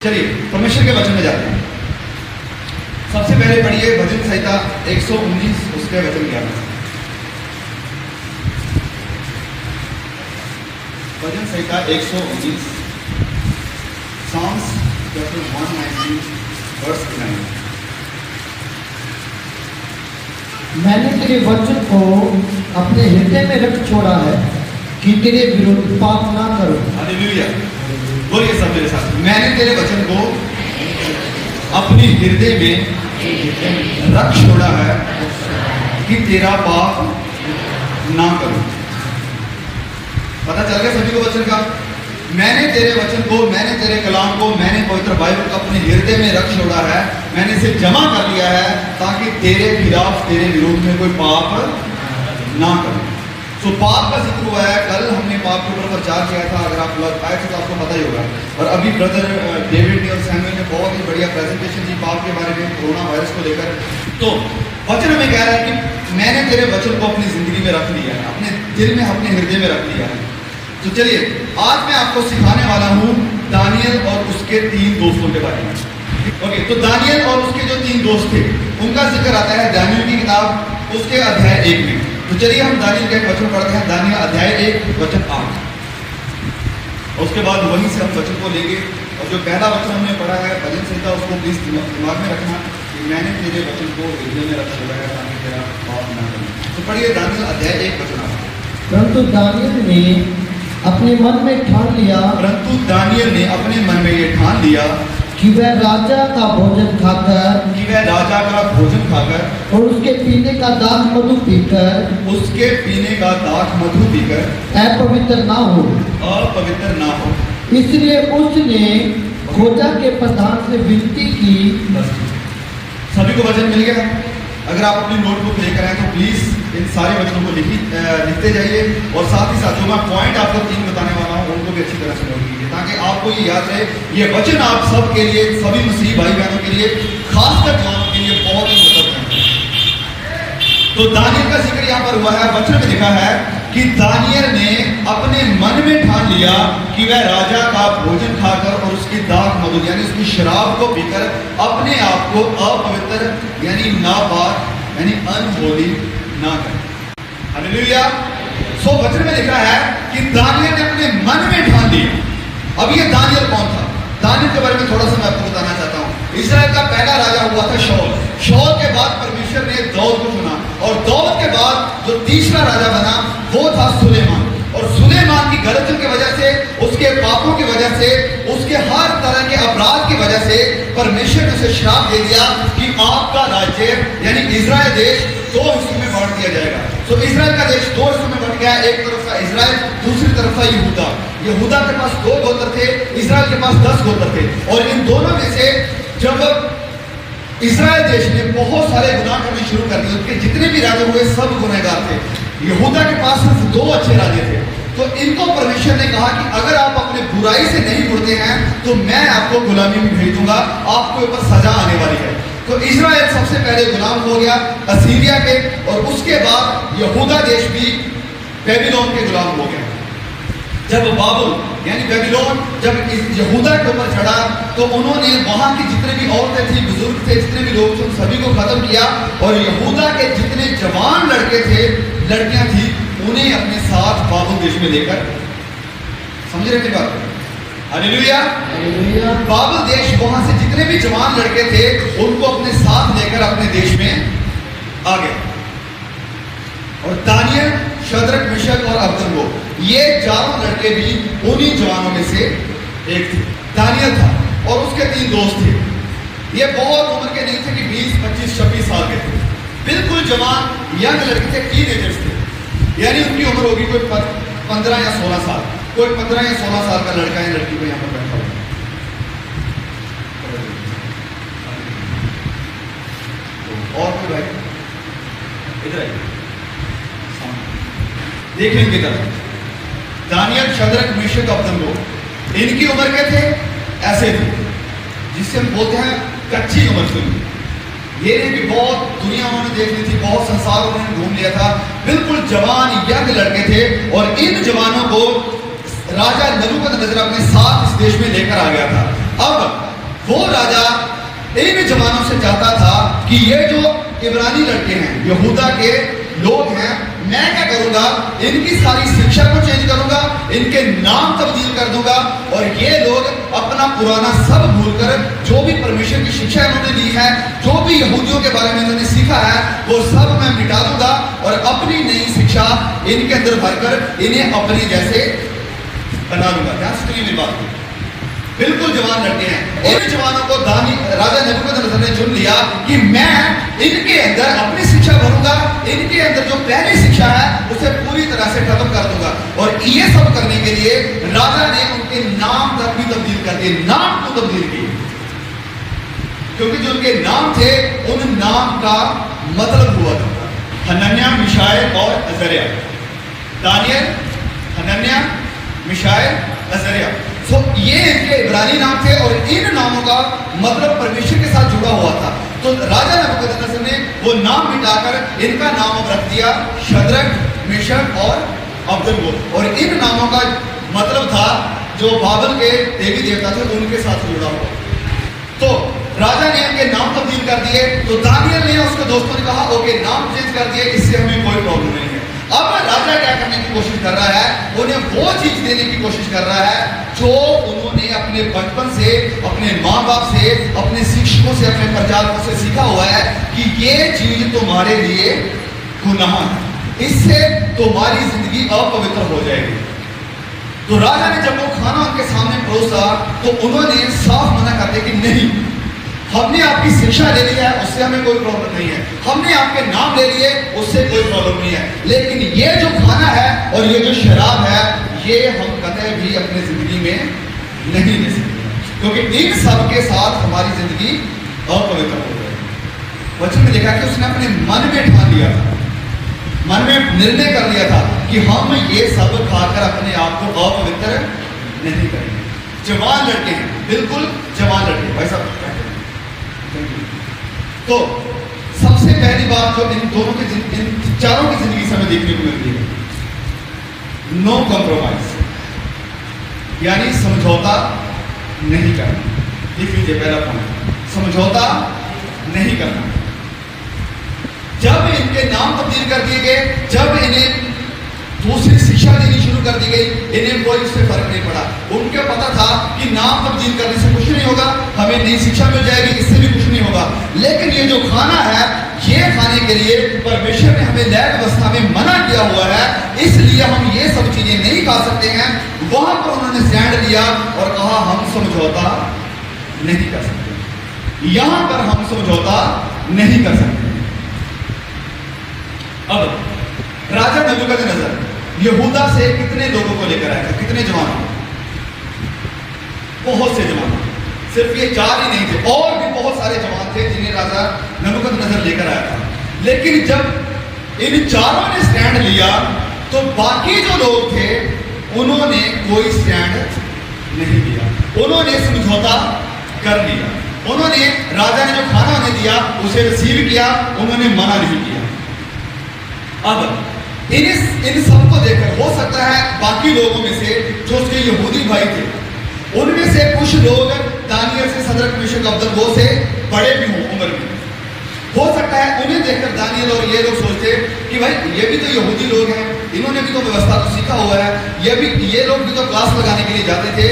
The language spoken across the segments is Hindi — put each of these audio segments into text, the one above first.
चलिए परमेश्वर के वचन में जाते हैं। सबसे पहले पढ़िए भजन संहिता 119 उसके वचन 11। भजन संहिता 119 Psalms chapter 119 verse 9। मैंने तेरे वचन को अपने हृदय में रख छोड़ा है कि तेरे विरुद्ध पाप ना करूं। हालेलुया। बोलिए सब मेरे साथ, मैंने तेरे वचन को अपने हृदय में रख छोड़ा है कि तेरा पाप ना करूं। पता चल गया सभी को वचन का। मैंने तेरे वचन को, मैंने तेरे कलाम को, मैंने पवित्र बाइबल को अपने हृदय में रख छोड़ा है। मैंने इसे जमा कर लिया है ताकि तेरे खिलाफ, तेरे विरोध में कोई पाप ना करूं। तो पाप का जिक्र हुआ है। कल हमने पाप के ऊपर प्रचार किया था, अगर आप लोग आए थे तो आपको पता ही होगा। और अभी ब्रदर डेविड ने और सैमुअल ने बहुत ही बढ़िया प्रेजेंटेशन दी पाप के बारे में, कोरोना वायरस को लेकर। तो वचन में कह रहा है कि मैंने तेरे वचन को अपनी जिंदगी में रख लिया है, अपने दिल में, अपने हृदय में रख लिया है। तो चलिए आज मैं आपको सिखाने वाला हूँ दानियल और उसके 3 दोस्तों के बारे में। ओके, तो दानियल और उसके जो 3 दोस्त थे उनका जिक्र आता है दानियल की किताब उसके अध्याय 1 में। तो चलिए हम दानियल का एक वचन पढ़ते हैं, दानियल अध्याय 1 वचन 8। उसके बाद वहीं से हम वचन को लेंगे। और जो पहला वचन हमने पढ़ा है भजन संहिता, उसको प्लीज दिमाग में रखना कि मैंने तेरे वचन को हृदय में रख छोड़ा है ताकि तेरा पाप ना करूं। तो पढ़िए दानियल अध्याय 1 वचन 8। परंतु दानियल ने अपने मन में ठान लिया, परंतु दानियल ने अपने मन में ये ठान लिया कि वह राजा का भोजन खाकर, कि वह राजा का भोजन खाकर और उसके पीने का दाख मधु पीकर, उसके पीने का दाख मधु पीकर अपवित्र ना हो। अपवित्र ना हो। इसलिए उसने खोजा के प्रधान से विनती की। सभी को वचन मिल गया। अगर आप अपनी नोटबुक लेकर आए तो प्लीज इन सारे वचनों को लिखते जाइए। और साथ ही साथ जो मैं पॉइंट आपको 3 बताने वाला हूँ उनको भी अच्छी तरह से नोट कीजिए ताकि आपको ये याद रहे। ये वचन आप सब के लिए, सभी मसीह भाई बहनों के लिए, खासकर जवानों के लिए बहुत ही महत्वपूर्ण है। तो दानियल का जिक्र यहाँ पर हुआ है। वचन में लिखा है कि दानियल ने अपने मन में ठान लिया कि वह राजा का भोजन खाकर और उसकी दाख मधु यानी उसकी शराब को पीकर अपने आप को अपवित्र यानी नापाक यानी अनहोली ना करे। हालेलुया। सो वचन में लिखा है कि दानियल ने अपने मन में ठान लिया। अब ये दानियल कौन था? दानियल के बारे में थोड़ा सा मैं आपको बताना चाहता हूँ। इस्राएल का पहला राजा हुआ था शाऊल। शाऊल के बाद परमेश्वर ने दाऊद को चुना और दाऊद के बाद जो तीसरा राजा बना वो था सुलेमान। और सुलेमान की गलतियों की वजह से, उसके पापों की वजह से, उसके हर तरह के अपराध की वजह से परमेश्वर ने उसे श्राप दे दिया कि आपका राज्य यानी इजराइल देश 2 हिस्सों में बांट दिया जाएगा। तो इजराइल का देश 2 हिस्सों में बट गया। एक तरफ था इजराइल, दूसरी तरफ था यहूदा। यहूदा के पास 2 गोत्र थे, इजराइल के पास 10 गोत्र थे। और इन दोनों में से जब इजराइल देश ने बहुत सारे गुनाह करने शुरू कर दिए, उनके जितने भी राजा हुए सब गुनहगार थे। यहूदा के पास सिर्फ 2 अच्छे राजे थे। तो इनको परमेश्वर ने कहा कि अगर आप अपने बुराई से नहीं मुड़ते हैं तो मैं आपको गुलामी में भेज दूंगा, आपके ऊपर सजा आने वाली है। तो इजराइल सबसे पहले गुलाम हो गया असीरिया के, और उसके बाद यहूदा देश भी बेबीलोन के गुलाम हो गया। जब बाबुल यानी बेबीलोन जब इस यहूदा के ऊपर चढ़ा तो उन्होंने वहां की जितने भी औरतें थी, बुजुर्ग थे, जितने भी लोग थे, उन सभी को खत्म किया। और यहूदा के जितने जवान लड़के थे, लड़कियां थी, उन्हें अपने साथ बाबुल देश में लेकर, समझ रहे मेरी बात? हालेलुया। बाबुल देश वहां से जितने भी जवान लड़के थे उनको अपने साथ लेकर अपने देश में आ गए। और दानियल, शद्रक, मिशक और अबदनगो ये 4 लड़के भी उन्हीं जवानों में से एक थे। दानियल था और उसके 3 दोस्त थे। ये बहुत उम्र के नहीं थे कि 20, 25, 26 साल के थे, बिल्कुल जवान यंग लड़के थे, टीनेजर्स थे। यानी उनकी उम्र होगी कोई 15 या 16 साल। कोई 15 या 16 साल का लड़का है, लड़की को यहाँ पर बैठा हुआ। और कोई भाई इधर आइए, देखिए इनकी तरफ। दानियल, शद्रक, मेशक, अबदनगो इनकी उम्र के थे, ऐसे थे जिससे हम बोलते हैं कच्ची उम्र से। ये नहीं कि बहुत दुनिया उन्होंने देख ली थी, बहुत संसार उन्होंने घूम लिया था, बिल्कुल जवान यंग लड़के थे। और इन जवानों को राजा नबूकदनेस्सर अपने साथ इस देश में लेकर आ गया था। अब वो राजा इन जवानों से चाहता था कि ये जो इब्रानी लड़के हैं, यहूदा के लोग हैं, मैं क्या करूंगा, इनकी सारी शिक्षा को चेंज करूंगा, इनके नाम तब्दील कर दूंगा और ये लोग अपना पुराना सब भूलकर जो भी परमेश्वर की शिक्षा इन्होंने ली है, जो भी यहूदियों के बारे में इन्होंने सीखा है, वो सब मैं मिटा दूंगा और अपनी नई शिक्षा इनके अंदर भरकर इन्हें अपने जैसे बना लूंगा। क्या सुनिए मेरी बात, बिल्कुल जवान लड़के हैं। इन जवानों को राजा नबूकदनेस्सर ने चुन लिया कि मैं इनके अंदर अपनी शिक्षा भरूंगा, इनके अंदर जो पहली शिक्षा है उसे पूरी तरह से खत्म कर दूंगा। और ये सब करने के लिए राजा ने उनके नाम तक भी तब्दील कर दिए, नाम को तब्दील किए, क्योंकि जो उनके नाम थे उन नाम का मतलब हुआ था हनन्याह, मिशाएल और अजर्याह। दानियल, हनन्याह, मिशाएल, अजर्याह, तो ये इनके इब्रानी नाम थे और इन नामों का मतलब परमेश्वर के साथ जुड़ा हुआ था। तो राजा नबूकदनेस्सर ने वो नाम मिटाकर इनका नाम अब रख दिया शद्रक, मेशक और अबेदनगो। और इन नामों का मतलब था जो बाबल के देवी देवता थे उनके साथ जुड़ा हुआ। तो राजा ने इनके नाम तब्दील कर दिए। तो दानियल ने उसके दोस्तों ने कहा ओके, नाम चेंज कर दिए, इससे हमें कोई प्रॉब्लम नहीं है। अब राजा क्या करने की कोशिश कर रहा है, उन्हें वो चीज देने की कोशिश कर रहा है जो उन्होंने अपने बचपन से, अपने माँ बाप से, अपने शिक्षकों से, अपने प्रचारकों से सीखा हुआ है कि ये चीज तुम्हारे लिए गुनाह है, इससे तुम्हारी जिंदगी अपवित्र हो जाएगी। तो राजा ने जब वो खाना उनके सामने परोसा तो उन्होंने साफ मना कर दिया कि नहीं, हमने आपकी शिक्षा ले ली है, उससे हमें कोई प्रॉब्लम नहीं है, हमने आपके नाम ले लिए, उससे कोई प्रॉब्लम नहीं है, लेकिन ये जो खाना है और ये जो शराब है ये हम कतई भी अपनी जिंदगी में नहीं ले सकते, क्योंकि इन सब के साथ हमारी जिंदगी अपवित्र हो गई। वचन में देखा कि उसने अपने मन में ठान लिया था, मन में निर्णय कर लिया था कि हम ये सब खाकर अपने आप को अपवित्र नहीं करेंगे। जवान लड़के हैं, बिल्कुल जवान लड़के, भाई साहब। तो सबसे पहली बात जो इन दोनों की, इन चारों की जिंदगी से हमें देखने को मिलती है, नो कॉम्प्रोमाइज, यानी समझौता नहीं करना। लिख लीजिए पहला पॉइंट, समझौता नहीं करना। जब इनके नाम तब्दील कर दिए गए, जब इन्हें दूसरी शिक्षा देनी शुरू कर दी गई, इन्हें कोई उससे फर्क नहीं पड़ा। उनको पता था कि नाम तब्दील करने से कुछ नहीं होगा, हमें नई शिक्षा मिल जाएगी, इससे भी कुछ नहीं होगा। लेकिन ये जो खाना है, ये खाने के लिए परमेश्वर ने हमें नई व्यवस्था में मना किया हुआ है, इसलिए हम ये सब चीजें नहीं खा सकते हैं। वहां पर उन्होंने स्टैंड लिया और कहा हम समझौता नहीं कर सकते, यहां पर हम समझौता नहीं कर सकते। अब राजा नबूकदनेस्सर यहूदा से कितने लोगों को लेकर आया था, कितने जवानों, बहुत से जवान, सिर्फ ये 4 ही नहीं थे, और भी बहुत सारे जवान थे जिन्हें राजा नबूकदनेस्सर लेकर आया था। लेकिन जब इन चारों ने स्टैंड लिया तो बाकी जो लोग थे उन्होंने कोई स्टैंड नहीं लिया, उन्होंने समझौता कर लिया। उन्होंने राजा ने जो खाना उन्हें दिया उसे रिसीव किया, उन्होंने मना नहीं किया। अब इन सबको देखकर हो सकता है बाकी लोगों में से जो उसके यहूदी भाई थे, उनमें से कुछ लोग दानियल से, शद्रक, मेशक, अबेदनगो से बड़े भी हों उम्र में। हो सकता है उन्हें देखकर दानियल और ये लोग सोचते कि भाई ये भी तो यहूदी लोग हैं, इन्होंने भी तो व्यवस्था को सीखा हुआ है, ये लोग भी तो क्लास लगाने के लिए जाते थे,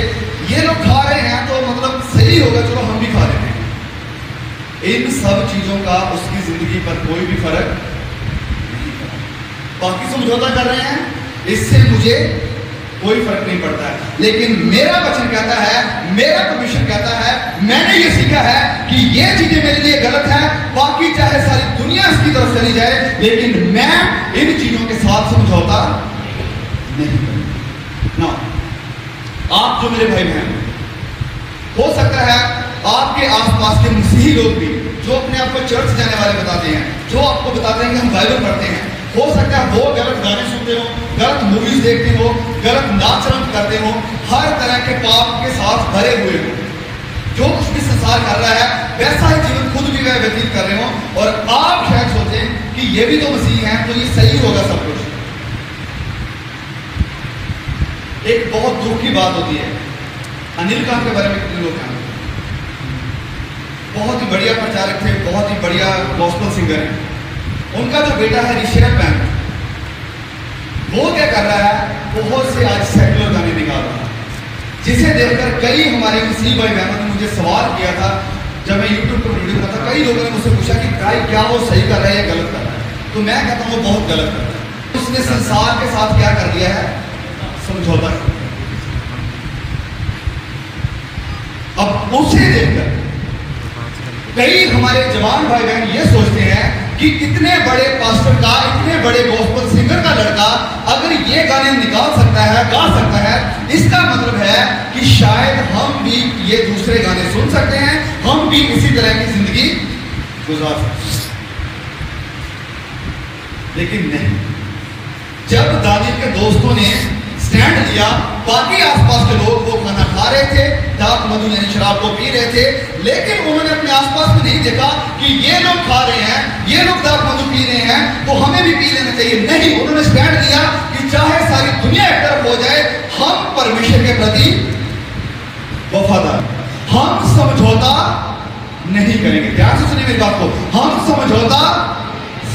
ये लोग खा रहे हैं तो मतलब सही होगा, चलो हम भी खा लेते हैं। इन सब चीजों का उसकी जिंदगी पर कोई भी फर्क, बाकी समझौता कर रहे हैं, इससे मुझे कोई फर्क नहीं पड़ता है। लेकिन मेरा वचन कहता है, मेरा परमेश्वर कहता है, मैंने ये सीखा है कि ये चीजें मेरे लिए गलत है, बाकी चाहे सारी दुनिया इसकी तरफ चली जाए, लेकिन मैं इन चीजों के साथ समझौता नहीं करूंगा ना। आप जो मेरे भाई बहन, हो सकता है आपके आसपास के मसीही लोग भी जो अपने आप को चर्च जाने वाले बताते हैं, जो आपको बताते हैं कि हम बाइबल पढ़ते हैं, हो सकता है वो गलत गाने सुनते हो, गलत मूवीज देखते हो, गलत नाच रंग करते हो, हर तरह के पाप के साथ भरे हुए हो। जो कुछ भी संसार कर रहा है वैसा ही जीवन खुद भी वह व्यतीत कर रहे हो, और आप शायद सोचें कि ये भी तो मसीह हैं तो ये सही होगा सब कुछ। एक बहुत दुख की बात होती है, अनिल खान के बारे में कितने लोग हैं? बहुत ही बढ़िया प्रचारक थे, बहुत ही बढ़िया गॉस्पेल सिंगर हैं। उनका जो बेटा है ऋषभ बैंक, वो क्या कर रहा है, बहुत से आज सेकुलर गाने निकाल रहा है, जिसे देखकर कई हमारे मुस्लिम भाई बहनों ने मुझे सवाल किया था जब मैं यूट्यूब पर वीडियो बनाता था। कई लोगों ने मुझसे पूछा कि भाई क्या वो सही कर रहा है या गलत कर रहा है। तो मैं कहता हूँ वो बहुत गलत कर रहा है। उसने संसार के साथ क्या कर दिया है, समझौता कर दिया। अब उसे देखकर कई हमारे जवान भाई बहन ये सोचते हैं कि इतने बड़े पास्टर का, इतने बड़े गॉस्पेल सिंगर का लड़का अगर ये गाने निकाल सकता है, गा सकता है, इसका मतलब है कि शायद हम भी ये दूसरे गाने सुन सकते हैं, हम भी इसी तरह की जिंदगी गुजार सकते हैं। लेकिन नहीं, जब दानियल के दोस्तों ने स्टैंड लिया, बाकी आसपास के लोग वो खाना खा रहे थे, दात मधु यानी शराब को पी रहे थे, लेकिन उन्होंने अपने आसपास में नहीं देखा कि ये लोग खा रहे हैं, ये लोग दात मधु पी रहे हैं, तो हमें भी पी लेना चाहिए। नहीं, उन्होंने स्टैंड लिया कि चाहे सारी दुनिया एक तरफ हो जाए, हम परमेश्वर के प्रति वफादार, हम समझौता नहीं करेंगे। ध्यान से सुनिए मेरी बात को, हम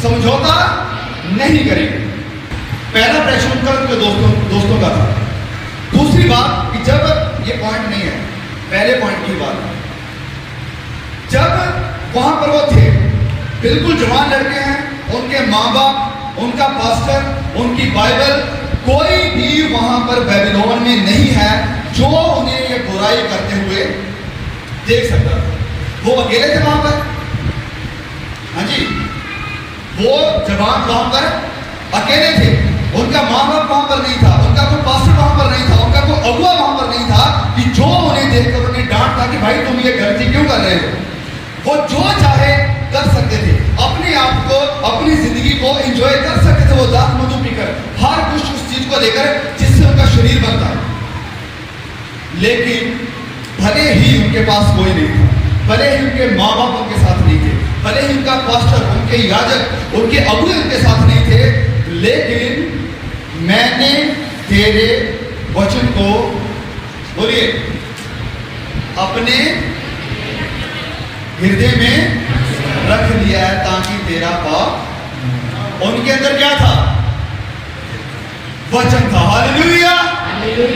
समझौता नहीं करेंगे। पहला प्रश्न उनके दोस्तों का था। दूसरी बात कि जब ये पॉइंट नहीं है, पहले पॉइंट की बात, जब वहां पर वो थे, बिल्कुल जवान लड़के हैं, उनके माँ बाप, उनका पास्टर, उनकी बाइबल, कोई भी वहां पर बेबीलोन में नहीं है जो उन्हें ये बुराई करते हुए देख सकता था। वो अकेले थे वहां पर, हाँ जी, वो जवान वहां पर अकेले थे, उनका माँ बाप वहां पर नहीं था, उनका कोई पास्टर वहां पर नहीं था, उनका कोई अगुआ वहां पर नहीं था कि जो उन्हें देखकर उन्हें डांटता कि भाई तुम ये गलती क्यों कर रहे हो। वो जो चाहे कर सकते थे, अपने आप को, अपनी जिंदगी को एंजॉय कर सकते थे, वो दात मधु पीकर, हर कुछ उस चीज को लेकर जिससे उनका शरीर बनता। लेकिन भले ही उनके पास कोई नहीं था, भले ही उनके माँ बाप उनके साथ नहीं थे, भले ही उनका पास्टर, उनके याजक, उनके अगुए उनके साथ नहीं थे, लेकिन मैंने तेरे वचन को, बोलिए, अपने हृदय में रख लिया है ताकि तेरा पाप। उनके अंदर क्या था, वचन था। हालेलुया।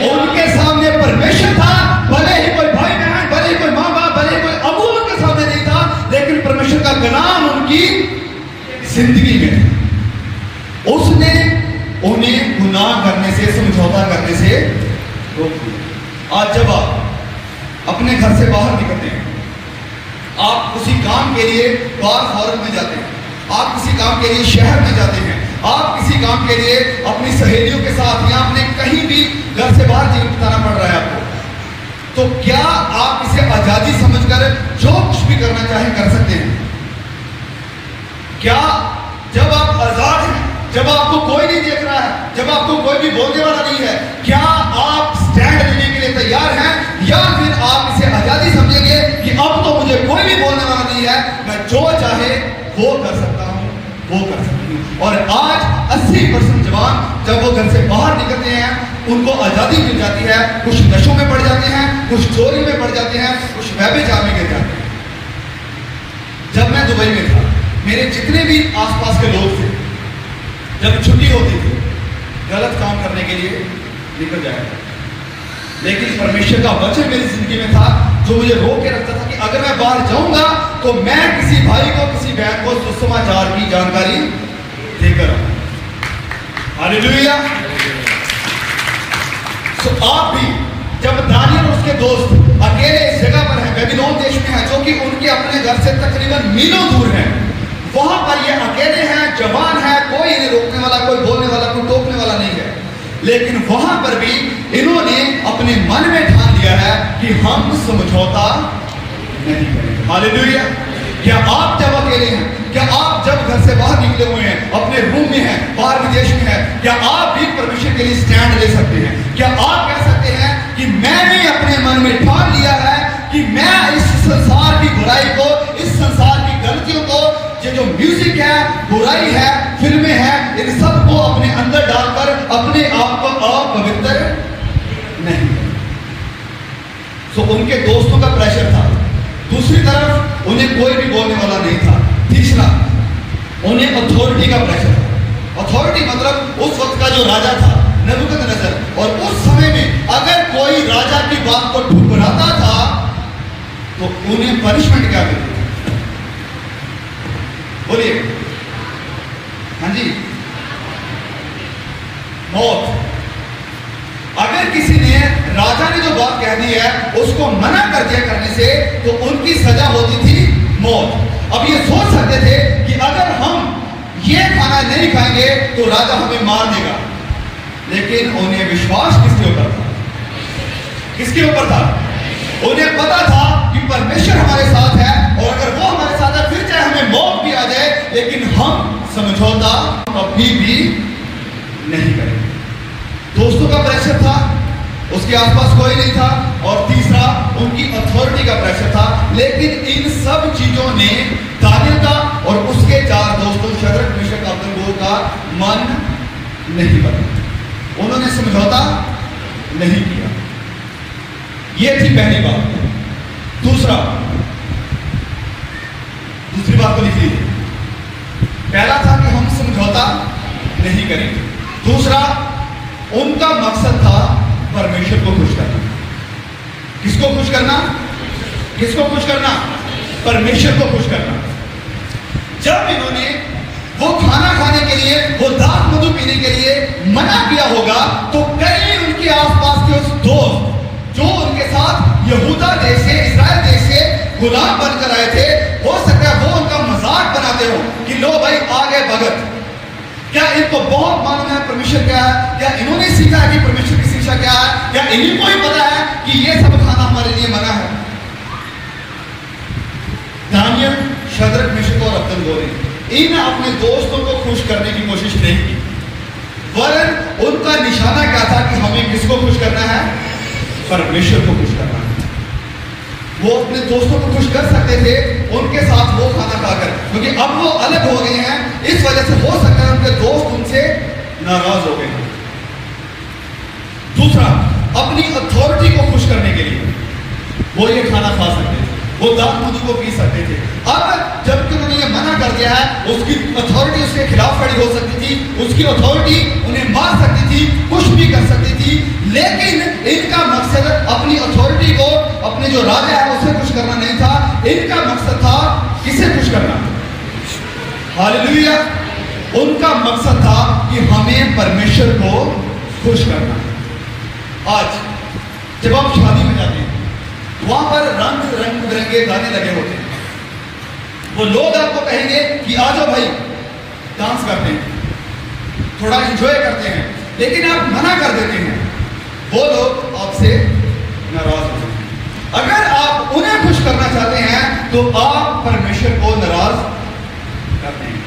उनके सामने परमेश्वर था, भले ही कोई भाई बहन, भले ही कोई माँ बाप, भले ही कोई अबू उनके सामने नहीं था, लेकिन परमेश्वर का कलाम उनकी जिंदगी में था। उसने उन्हें गुनाह करने से, समझौता करने से रोक दिया। आज जब आप अपने घर से बाहर निकलते हैं, आप किसी काम के लिए बाहर फॉरेन में जाते हैं, आप किसी काम के लिए शहर में जाते हैं, आप किसी काम के लिए अपनी सहेलियों के साथ या अपने कहीं भी घर से बाहर जीवन बिताना पड़ रहा है आपको, तो क्या आप इसे आजादी समझकर जो कुछ भी करना चाहें कर सकते हैं? क्या जब आप आजाद हैं, जब आपको कोई नहीं देख रहा है, जब आपको कोई भी बोलने वाला नहीं है, क्या आप स्टैंड लेने के लिए तैयार हैं, या फिर आप इसे आजादी समझेंगे कि अब तो मुझे कोई भी बोलने वाला नहीं है, मैं जो चाहे वो कर सकता हूं, वो कर सकती हूं। और आज 80% जवान जब वो घर से बाहर निकलते हैं, उनको आजादी मिल जाती है, कुछ नशों में पड़ जाते हैं, कुछ चोरी में पड़ जाते हैं, कुछ व्यभिचार में गिर जाते हैं। जब मैं दुबई में था, मेरे जितने भी आसपास के लोग थे, जब छुट्टी होती थी, गलत काम करने के लिए निकल जाया, लेकिन परमेश्वर का वचन मेरी जिंदगी में था जो मुझे रोक के रखता था कि अगर मैं बाहर जाऊंगा तो मैं किसी भाई को, किसी बहन को सुसमाचार की जानकारी देकर आऊंगा। हालेलुया। तो आप भी, जब दानियल और उसके दोस्त अकेले इस जगह पर हैं, बेबीलोन देश में हैं, जो कि उनके अपने घर से तकरीबन मीलों दूर हैं, वहां पर ये अकेले हैं, जवान है, कोई इन्हें रोकने वाला, कोई बोलने वाला, कोई टोकने वाला नहीं है, लेकिन वहां पर भी इन्होंने अपने मन में ठान लिया है कि हम समझौता नहीं करेंगे। हालेलुया। क्या आप जब अकेले हैं, क्या आप जब घर से बाहर निकले हुए हैं, अपने रूम में हैं, बाहर विदेश में हैं, क्या आप भी परमेश्वर के लिए स्टैंड ले सकते हैं? क्या आप कह सकते हैं कि मैंने अपने मन में ठान लिया है कि मैं इस संसार की बुराई को, इस संसार की गलतियों को, ये जो म्यूजिक है, बुराई है, फिल्में हैं, इन सबको अपने अंदर डालकर अपने आप को अपवित्र नहीं। तो उनके दोस्तों का प्रेशर था, दूसरी तरफ उन्हें कोई भी बोलने वाला नहीं था। तीसरा, उन्हें अथॉरिटी का प्रेशर था। अथॉरिटी मतलब उस वक्त का जो राजा था नबूकदनेस्सर, और उस समय में अगर कोई राजा की बात को ठुकराता था तो उन्हें पनिशमेंट क्या मिलती थी? बोलिए। हाँ जी, मौत। अगर किसी ने, राजा ने जो बात कह दी है उसको मना कर दिया करने से, तो उनकी सजा होती थी मौत। अब ये सोच सकते थे कि अगर हम ये खाना नहीं खाएंगे तो राजा हमें मार देगा, लेकिन उन्हें विश्वास किसके ऊपर था? किसके ऊपर था? उन्हें पता था कि परमेश्वर हमारे साथ है, और अगर वो हमारे साथ है फिर चाहे हमें मौत भी आ जाए, लेकिन हम समझौता कभी भी नहीं करेंगे। दोस्तों का प्रेशर था, उसके आसपास कोई नहीं था, और तीसरा उनकी अथॉरिटी का प्रेशर था। लेकिन इन सब चीजों ने दानियल का और उसके 4 दोस्तों शद्रक, मेशक, अबेदनगो का मन नहीं बदला। उन्होंने समझौता नहीं किया। यह थी पहली बात। दूसरी बात को लिख लीजिए। पहला था कि हम समझौता नहीं करेंगे। दूसरा, उनका मकसद था परमेश्वर को खुश करना। किसको खुश करना? किसको खुश करना? परमेश्वर को खुश करना। जब इन्होंने वो खाना खाने के लिए, वो दाख मधु पीने के लिए मना किया होगा, तो कई उनके आसपास के उस दोस्त जो उनके साथ यहूदा देश से, इस्राएल देश से गुलाम बनकर आए थे, हो सकता है वो उनका मजाक बनाते हो कि लो भाई आ गए भगत। क्या इनको बहुत मालूम है परमेश्वर क्या है? क्या इन्होंने सीखा है कि परमेश्वर की शिक्षा क्या है? क्या इन्हीं को ही पता है कि ये सब खाना हमारे लिए मना है? दानियल, शद्रक, मेशक और अबेदनगो ने इन अपने दोस्तों को खुश करने की कोशिश नहीं की, वरन उनका निशाना क्या था कि हमें किसको खुश करना है? परमेश्वर को खुश करना है। वो अपने दोस्तों को खुश कर सकते थे उनके साथ वो खाना खाकर, क्योंकि अब वो अलग हो गए हैं, इस वजह से हो सकता है उनके दोस्त उनसे नाराज हो गए। दूसरा, अपनी अथॉरिटी को खुश करने के लिए वो ये खाना खा सकते थे, वो दाख मधु को पी सकते थे। अब जबकि उन्होंने ये मना कर दिया है, उसकी अथॉरिटी उसके खिलाफ खड़ी हो सकती थी, उसकी अथॉरिटी उन्हें मार सकती थी, कुछ भी कर सकती थी, लेकिन इनका मकसद अपनी अथॉरिटी को, अपने जो राजा है उसे खुश करना नहीं था। इनका मकसद था किसे खुश करना? हालेलुया। उनका मकसद था कि हमें परमेश्वर को खुश करना। आज जब आप शादी में जाते हैं, वहां पर रंग बिरंगे गाने लगे होते हैं, वो लोग आपको कहेंगे कि आ जाओ भाई डांस करते हैं, थोड़ा एंजॉय करते हैं, लेकिन आप मना कर देते हैं, वो लोग आपसे नाराज हो जाते हैं। अगर आप उन्हें खुश करना चाहते हैं तो आप परमेश्वर को नाराज करते हैं।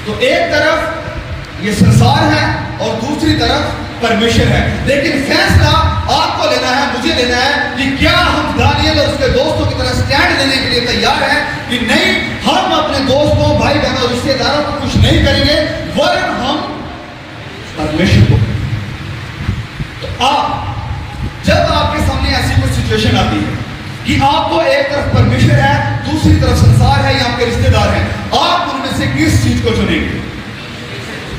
तो एक तरफ ये संसार है और दूसरी तरफ परमेश्वर है, लेकिन फैसला आपको लेना है, मुझे लेना है कि क्या हम दानियल और उसके दोस्तों की तरह स्टैंड लेने के लिए तैयार हैं कि नहीं, हम अपने दोस्तों, भाई बहनों, रिश्तेदारों को खुश नहीं करेंगे, वरन हम परमेश्वर को। तो आप, जब आपके सामने ऐसी कोई सिचुएशन आती है कि आपको एक तरफ परमेश्वर है, दूसरी तरफ संसार है या आपके रिश्तेदार हैं, आप उनमें से किस चीज को चुनेंगे?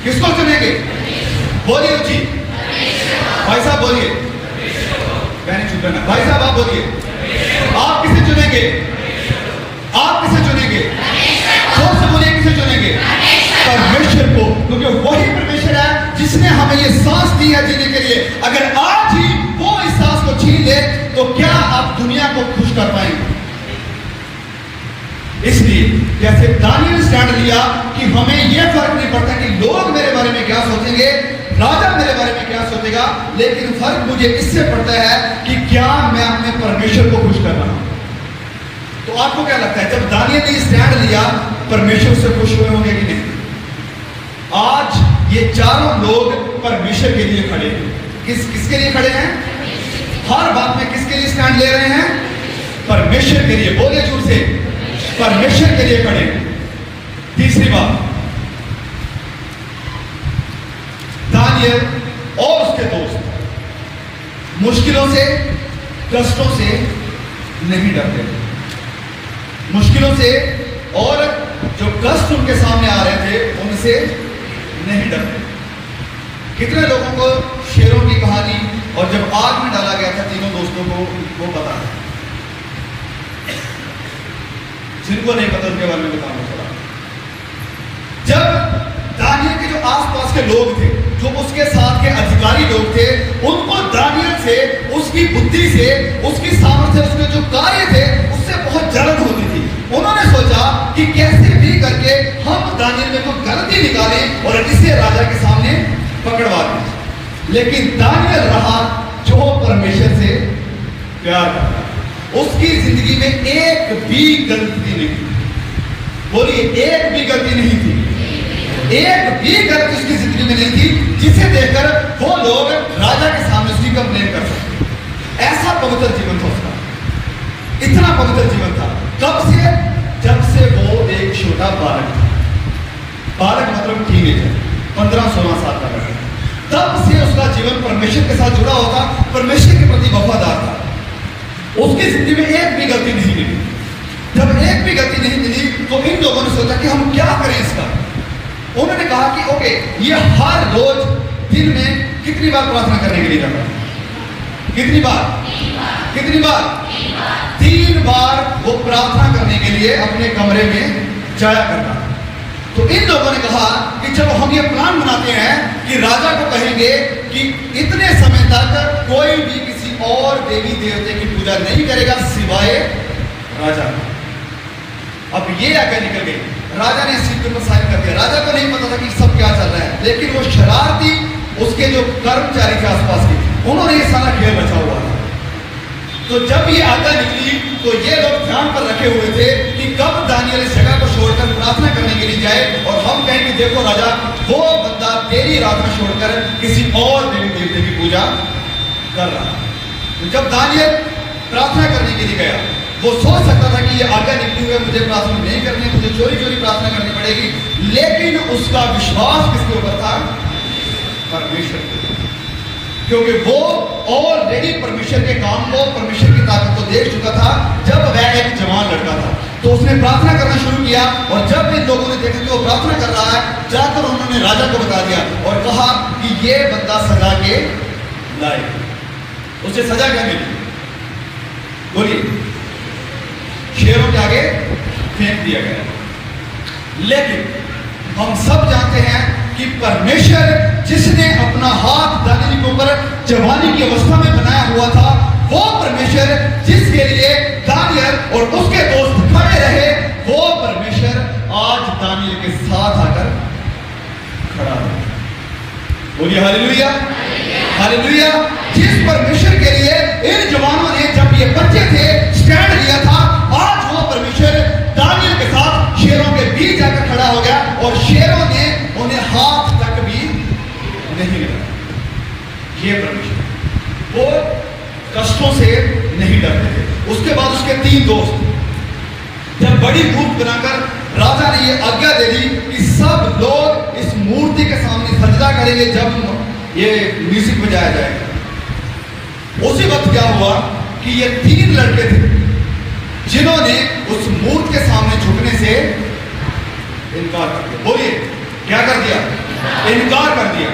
किसको चुनेंगे? बोलिए जी, भाई साहब बोलिए, बहन चुप रहना, भाई साहब आप बोलिए, आप किसे चुनेंगे? आप किसे चुनेंगे? जोर से बोलिए, किसे चुनेंगे? परमेश्वर को, क्योंकि वही परमेश्वर है जिसने हमें ये सांस दी है जीने के लिए। अगर आज ही वो इस सांस को छीन ले तो क्या आप दुनिया को खुश कर पाएंगे? इसलिए जैसे दानियल स्टैंड लिया कि हमें यह फर्क नहीं पड़ता कि लोग मेरे बारे में क्या सोचेंगे, राजा मेरे बारे में क्या सोचेगा, लेकिन फर्क मुझे इससे पड़ता है कि क्या मैं अपने परमेश्वर को खुश कर रहा हूं। तो आपको क्या लगता है, जब दानियल ने स्टैंड लिया, परमेश्वर से खुश हुए होंगे कि नहीं? आज ये चारों लोग परमेश्वर के लिए खड़े हैं। किसके लिए खड़े हैं? हर बात में किसके लिए स्टैंड ले रहे हैं? परमेश्वर के लिए। बोलिए जोर से, परमेश्वर के लिए खड़े हैं। तीसरी बात, दानियल और उसके दोस्त मुश्किलों से, कष्टों से नहीं डरते। मुश्किलों से और जो कष्ट उनके सामने आ रहे थे उनसे नहीं डरते। कितने लोगों को शेरों की कहानी और जब आग में डाला गया था तीनों दोस्तों को वो पता है, जिनको नहीं पता उनके बारे में बताना थोड़ा। जब दानियल के जो आसपास के लोग थे, जो उसके साथ के अधिकारी लोग थे, उनको दानियल से, उसकी बुद्धि से, उसकी सामर्थ्य, उसके जो कार्य थे उससे बहुत जलन होती थी। उन्होंने सोचा कि कैसे भी करके हम दानियल में कोई गलती निकालें और इसे राजा के सामने पकड़वा दें। लेकिन दानियल रहा जो परमेश्वर से प्यार करता, उसकी जिंदगी में एक भी गलती नहीं थी। बोलिए, एक भी गलती नहीं थी, एक भी गलती उसकी जिंदगी में नहीं थी जिसे देखकर वो लोग राजा के सामने उसकी कंप्लेन कर सकते। ऐसा पवित्र जीवन था उसका, इतना पवित्र जीवन था। कब से? जब से वो एक छोटा बालक था। बालक मतलब टीनेजर, 15-16 साल का लड़का। तब से उसका जीवन परमेश्वर के साथ जुड़ा होता, परमेश्वर के प्रति वफादार था। उसकी जिंदगी में एक भी गलती नहीं मिली। जब एक भी गलती नहीं मिली तो इन लोगों ने सोचा कि हम क्या करें इसका। उन्होंने कहा कि ओके, ये हर रोज दिन में कितनी बार प्रार्थना करने के लिए जाता है? कितनी बार? कितनी बार? 3 बार वो प्रार्थना करने के लिए अपने कमरे में जाया करता। तो इन लोगों ने कहा कि चलो हम ये प्लान बनाते हैं कि राजा को कहेंगे कि इतने समय तक कोई भी किसी और देवी देवते की पूजा नहीं करेगा सिवाय राजा। अब ये आगे निकल गई, राजा ने इस चीज पर साइन कर दिया। राजा को नहीं पता था कि सब क्या चल रहा है, लेकिन वो शरारती उसके जो कर्मचारी थे आसपास के, उन्होंने ये सारा खेल रचा हुआ था। तो जब ये आज्ञा निकली तो ये लोग ध्यान पर रखे हुए थे कि कब दानियल इस जगह को छोड़कर प्रार्थना करने के लिए जाए और हम कहें कि देखो राजा, वो बंदा तेरी आराधना छोड़कर किसी और देवी देवते की पूजा कर रहा। तो जब दानियल प्रार्थना करने के लिए गया, वो सोच सकता था कि ये आज्ञा निकली हुई है, मुझे प्रार्थना नहीं करनी, मुझे चोरी चोरी प्रार्थना करनी पड़ेगी। लेकिन उसका विश्वास किसके ऊपर था? परमेश्वर के ऊपर। क्योंकि वो ऑलरेडी परमेश्वर के काम को, परमेश्वर की ताकत को देख चुका था जब वह एक जवान लड़का था। तो उसने प्रार्थना करना शुरू किया और जब इन लोगों ने देखा कि वो प्रार्थना कर रहा है, जाकर उन्होंने राजा को बता दिया और कहा कि ये बंदा सजा के लाए। उसे सजा क्या मिली? बोलिए, शेरों के आगे फेंक दिया गया। लेकिन हम सब जानते हैं कि परमेश्वर जिसने अपना हाथ दानियल के ऊपर जवानी की अवस्था में बनाया हुआ था, वो परमेश्वर जिसके लिए दानियल और उसके दोस्त खड़े रहे, वो परमेश्वर आज दानियल के साथ आकर खड़ा है। बोलिए हालेलुया, हालेलुया। जिस परमेश्वर के लिए इन जवानों ने जब ये बच्चे थे स्टैंड लिया था, आज वो परमेश्वर दानियल के साथ शेरों के बीच जाकर खड़ा हो गया और शेरों ने उन्हें हाथ तक भी नहीं लगाया। ये परमेश्वर, वो कष्टों से नहीं डरते थे। उसके बाद उसके 3 दोस्त जब बड़ी मूर्ति बनाकर राजा ने ये आज्ञा दे दी कि सब लोग इस मूर्ति के सामने सजदा करेंगे जब ये म्यूजिक बजाया जाएगा। उसी वक्त क्या हुआ कि ये 3 लड़के थे जिन्होंने उस मूर्ति के सामने झुकने से इनकार कर दिया। बोलिए, क्या कर दिया? इनकार कर दिया।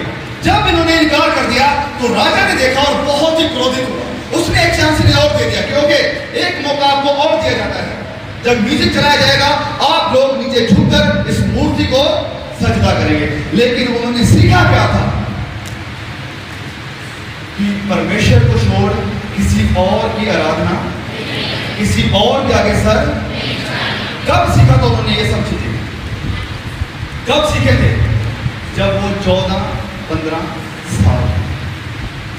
जब इन्होंने इनकार कर दिया तो राजा ने देखा और बहुत ही क्रोधित हुआ। उसने एक चांस इन्हें और दे दिया कि ओके, एक मौका आपको और दिया जाता है, जब म्यूजिक चलाया जाएगा आप लोग नीचे झुककर इस मूर्ति को सजदा करेंगे। लेकिन उन्होंने सीखा क्या था कि परमेश्वर को छोड़ किसी और की आराधना, किसी और के आगे सर। कब सीखा तो उन्होंने ये सब चीजें? कब सीखे थे? जब वो 14-15 साल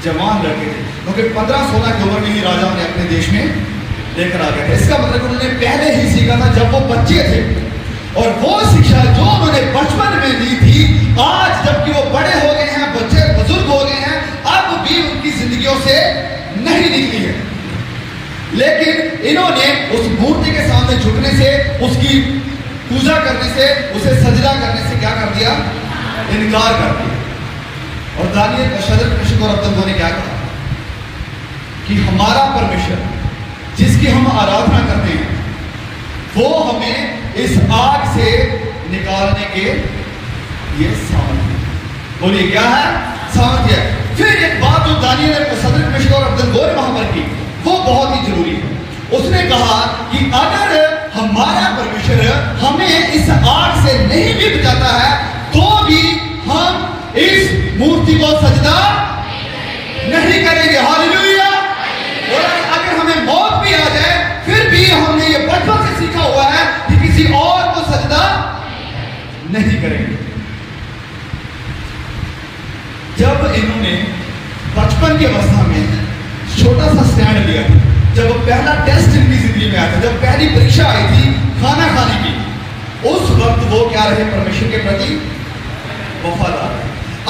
जवान लड़के थे। क्योंकि 15-16 की उम्र में ही राजा ने अपने देश में लेकर आ गए थे। इसका मतलब उन्होंने पहले ही सीखा था जब वो बच्चे थे, और वो शिक्षा जो उन्होंने बचपन में ली थी, आज जबकि वो बड़े हो गए हैं, बच्चे बुजुर्ग हो गए हैं, अब भी उनकी जिंदगियों से नहीं निकली है। लेकिन इन्होंने उस मूर्ति के सामने झुकने से, उसकी पूजा करने से, उसे सजदा करने से क्या कर दिया? इनकार कर दिया। और दानियल का शदरक, मेशक और अबदनगो ने क्या कहा कि हमारा परमेश्वर जिसकी हम आराधना करते हैं वो हमें इस आग से निकालने के लिए सामर्थ्य है। बोलिए क्या है? सामर्थ्य है। फिर एक बात जो दानियल ने सदर मिश्र और अब्दुल वहां पर की, वो बहुत ही जरूरी है। उसने कहा कि अगर हमारा परमेश्वर हमें इस आग से नहीं भी बचाता है तो भी हम इस मूर्ति को सजदा नहीं करेंगे। हालेलुया। और अगर हमें मौत भी आ जाए फिर भी हमने ये बचपन से सीखा हुआ है कि किसी और को सजदा नहीं करेंगे। जब इन्होंने बचपन की अवस्था में छोटा सा स्टैंड लिया था, जब पहला टेस्ट इनकी जिंदगी में आया था, जब पहली परीक्षा आई थी खाना खाने की, उस वक्त वो क्या रहे? परमेश्वर के प्रति वफादार।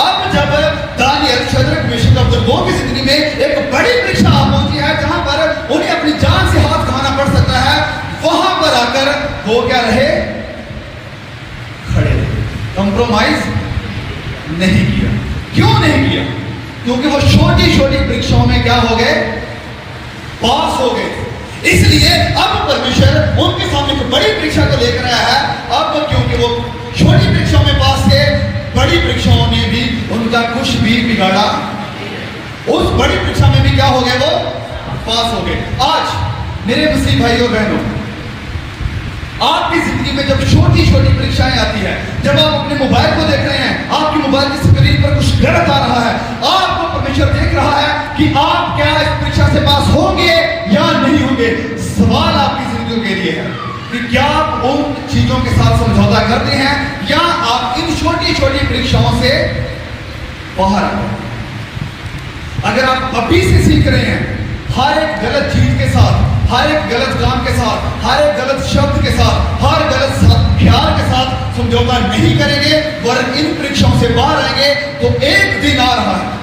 अब जब दानियल, शद्रक, मेशक, अब्दुलगो की जिंदगी में एक बड़ी परीक्षा पहुंची है जहां पर उन्हें अपनी जान से हाथ गंवाना पड़ सकता है, वहां पर आकर वो क्या रहे? खड़े रहे, कंप्रोमाइज नहीं किया। क्यों नहीं किया? क्योंकि वो छोटी छोटी परीक्षाओं में क्या हो गए? पास हो गए। इसलिए अब परमेश्वर उनके सामने एक बड़ी परीक्षा को लेकर आया है। अब क्योंकि वो छोटी परीक्षाओं में पास थे, बड़ी परीक्षाओं ने भी उनका कुछ भी बिगाड़ा। उस बड़ी परीक्षा में भी क्या हो गए? वो पास हो गए। आज मेरे मसीह भाइयों और बहनों, आपकी जिंदगी में जब छोटी छोटी परीक्षाएं आती है, जब आप अपने मोबाइल को देख रहे हैं, आपकी मोबाइल की स्क्रीन पर कुछ गलत आ रहा है, आपको परमेश्वर देख रहा है कि आप क्या इस परीक्षा से पास होंगे या नहीं होंगे। सवाल आपकी जिंदगी के लिए है कि क्या आप उन चीजों के साथ समझौता करते हैं या आप इन छोटी छोटी परीक्षाओं से बाहर आ गए। अगर आप अभी से सीख रहे हैं हर एक गलत चीज के साथ, हर एक गलत काम के साथ, हर एक गलत शब्द के साथ, हर गलत ख्याल के साथ समझौता नहीं करेंगे और इन परीक्षाओं से बाहर आएंगे, तो एक दिन आ रहा है,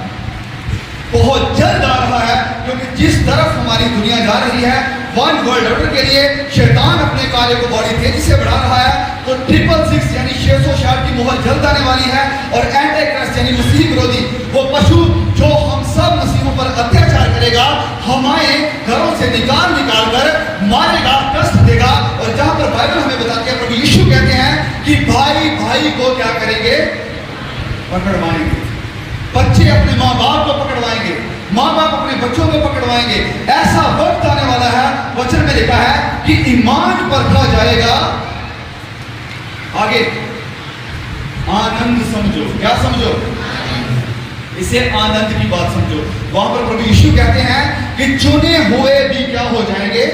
बहुत जल्द आ रहा है, क्योंकि जिस तरफ हमारी दुनिया जा रही है, वन वर्ल्ड ऑर्डर के लिए शैतान अपने कार्य को बड़ी तेजी से बढ़ा रहा है, तो 666 यानी 666 की मोहर जल्द आने वाली है। और एंटी क्राइस्ट यानी मसीह विरोधी, वो पशु जो हम सब मसीहों पर अत्याचार करेगा, हमारे घरों से निकाल कर मारेगा, कष्ट देगा। और जहां पर बाइबल हमें बताती है, प्रभु यीशु कहते हैं कि भाई भाई को क्या करेंगे? पकड़वाएंगे। बच्चे अपने माँ बाप को पकड़वाएंगे, माँ बाप अपने बच्चों को पकड़वाएंगे। ऐसा वक्त आने वाला है, वचन में लिखा है कि ईमान परखा जाएगा। आगे आनंद समझो। क्या समझो? इसे आनंद की बात समझो। वहां पर प्रभु यीशु कहते हैं कि चुने हुए भी क्या हो जाएंगे?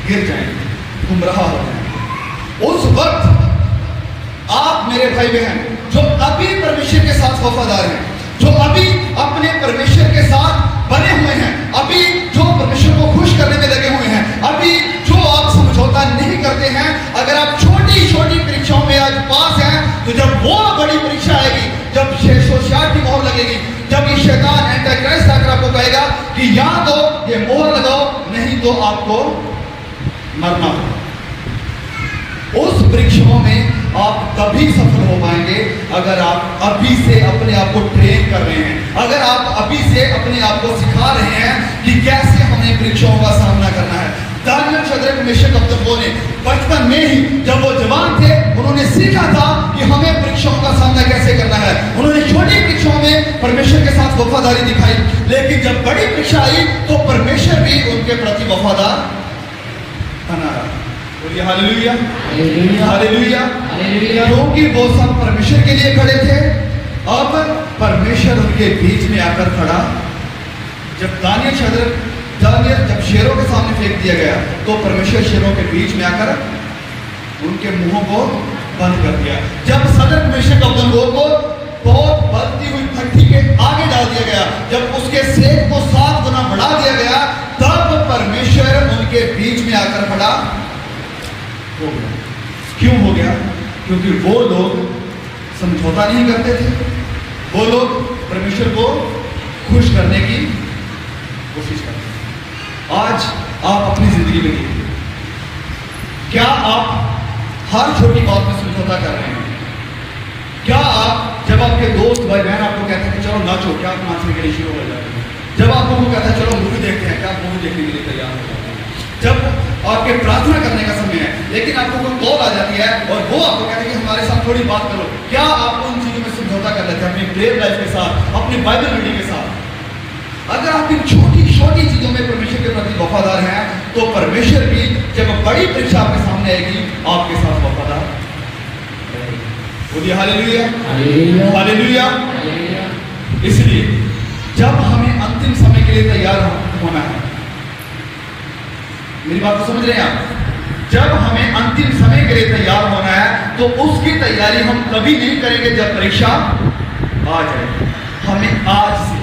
गिर जाएंगे, गुमराह हो जाएंगे। उस वक्त आप मेरे भाई बहन जो अभी परमेश्वर के साथ वफादार हैं, जो अभी अपने परमेश्वर के साथ बने हुए हैं, अभी जो परमेश्वर को खुश करने में लगे हुए हैं, अभी जो आप समझौता नहीं करते हैं, अगर आप छोटी छोटी परीक्षाओं में आज पास हैं, तो जब वो बड़ी परीक्षा आएगी, जब 666 की मोहर लगेगी, जब ये शैतान एंटी क्राइस्ट आकर आपको कहेगा कि या तो ये मोहर लगाओ, नहीं तो आपको मरना होगा। उस परीक्षाओं में आप तभी सफल हो पाएंगे अगर आप अभी से अपने आप को ट्रेन कर रहे हैं, अगर आप अभी से अपने आप को सिखा रहे हैं कि कैसे हमें परीक्षाओं का सामना करना है। दानियल, शद्रक, मेशक, अब्दुलगो ने बचपन में ही जब वो जवान थे, उन्होंने सीखा था कि हमें परीक्षाओं का सामना कैसे करना है। उन्होंने छोटी परीक्षाओं में परमेश्वर के साथ वफादारी दिखाई, लेकिन जब बड़ी परीक्षा आई तो परमेश्वर भी उनके प्रति वफादार बना रहा। बोलिए हालेलुया, हालेलुया, हालेलुया। क्योंकि वो सब परमेश्वर के लिए खड़े थे। अब परमेश्वर उनके बीच में आकर खड़ा। जब दानियल जब शेरों के सामने फेंक दिया गया, तो परमेश्वर शेरों के बीच में आकर उनके मुंहों को बंद कर दिया। जब सदर मेशक अब्दुलगो को बहुत बढ़ती हुई भट्टी के आगे डाल दिया गया, जब उसके सेक को 7 गुना बढ़ा दिया गया, तब परमेश्वर उनके बीच में आकर खड़ा हो गया। क्यों हो गया? क्योंकि वो लोग समझौता नहीं करते थे, वो लोग परमेश्वर को खुश करने की कोशिश करते थे। आज आप अपनी जिंदगी में देखिए, क्या आप हर छोटी बात में समझौता कर रहे हैं? क्या आप जब आपके दोस्त भाई बहन आपको कहते हैं कि चलो नाचो, क्या आप नाचने के लिए शुरू हो जाते हैं? जब आपको वो कहता है चलो मूवी देखते हैं, क्या आप मूवी देखने के लिए तैयार हो जाते हैं? जब आपके प्रार्थना करने का समय है, लेकिन आपको कोई कॉल आ जाती है और वो आपको कहते हैं कि हमारे साथ थोड़ी बात करो, क्या आप उन चीजों में समझौता कर लेते हैं अपनी प्रेयर लाइफ के साथ, अपनी बाइबल रीडिंग के साथ? अगर आप इन छोटी छोटी चीजों में परमेश्वर के प्रति वफादार हैं, तो परमेश्वर भी जब बड़ी परीक्षा आपके सामने आएगी आपके साथ वफादार रहेगा। बोलिए हालेलुया, हालेलुया। इसलिए जब हमें अंतिम समय के लिए तैयार होना है, मेरी बात को समझ रहे हैं आप? जब हमें अंतिम समय के लिए तैयार होना है, तो उसकी तैयारी हम कभी नहीं करेंगे जब परीक्षा आ जाए। हमें आज से,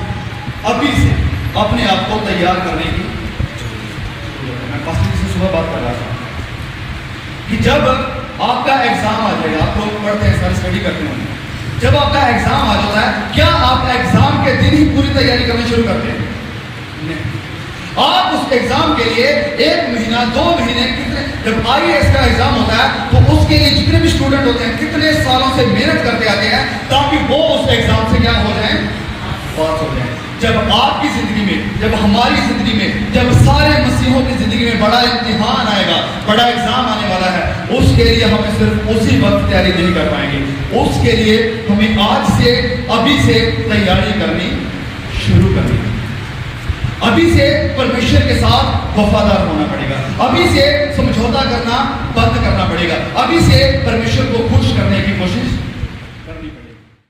अभी से अपने आप को तैयार करने की, मैं पास्टर से सुबह बात कर रहा था कि जब आपका एग्जाम आ जाएगा, आप लोग पढ़ते हैं, सारी स्टडी करते हैं, जब आपका एग्जाम आ जाता है, क्या आप एग्जाम के दिन ही पूरी तैयारी करना शुरू करते हैं? नहीं। आप उस एग्जाम के लिए 1 महीना 2 महीने, कितने, जब IAS का एग्जाम होता है तो उसके लिए जितने भी स्टूडेंट होते हैं कितने सालों से मेहनत करते आते हैं ताकि वो उस एग्जाम से क्या हो जाए, पास हो जाए। जब आपकी जिंदगी में, जब हमारी जिंदगी में, जब सारे मसीहों की जिंदगी में बड़ा इम्तिहान आएगा, बड़ा एग्जाम आने वाला है, उसके लिए हमें सिर्फ उसी वक्त तैयारी नहीं कर पाएंगे। उसके लिए हमें आज से, अभी से तैयारी करनी शुरू करनी, अभी से परमेश्वर के साथ वफादार होना पड़ेगा, अभी से समझौता करना बंद करना पड़ेगा, अभी से परमेश्वर को खुश करने की कोशिश